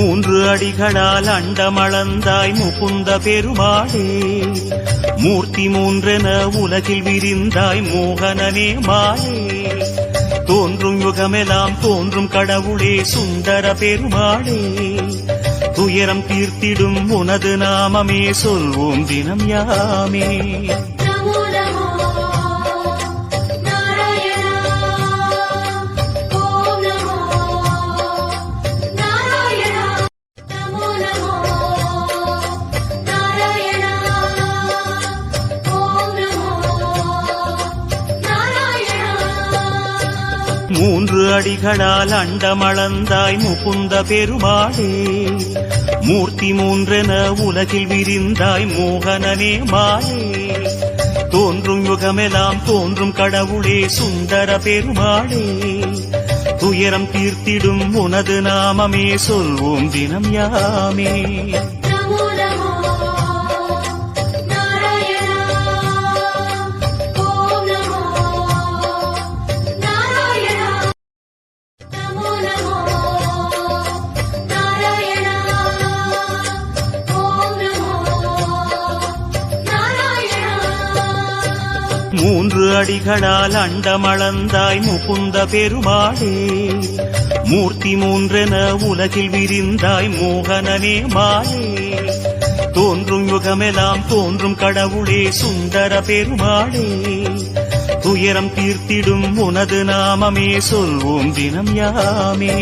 மூன்று அடிகளால் அண்டமளந்தாய் முகுந்த பெருமாளே, மூர்த்தி மூன்றென உலகில் விரிந்தாய் மோகனனே மாலே, தோன்றும் யுகமெல்லாம் தோன்றும் கடவுளே சுந்தர பெருமாளே, துயரம் தீர்த்திடும் உனது நாமமே சொல்வோம் தினம் யாமே. மூன்று அடிகளால் அண்டமளந்தாய் முகுந்த பெருமாளே, மூர்த்தி மூன்றென உலகில் விரிந்தாய் மோகனனே மாலே, தோன்றும் யுகமெல்லாம் தோன்றும் கடவுளே சுந்தர பெருமாளே, துயரம் தீர்த்திடும் உனது நாமமே சொல்வோம் தினம் யாமே. மூன்று அடிகளால் அண்டமளந்தாய் முகுந்த பெருமாளே, மூர்த்தி மூன்றென உலகில் விரிந்தாய் மோகனனே மாலே, தோன்றும் யுகமெல்லாம் தோன்றும் கடவுளே சுந்தர பெருமாளே, துயரம் தீர்த்திடும் உனது நாமமே சொல்வோம் தினம் யாமே.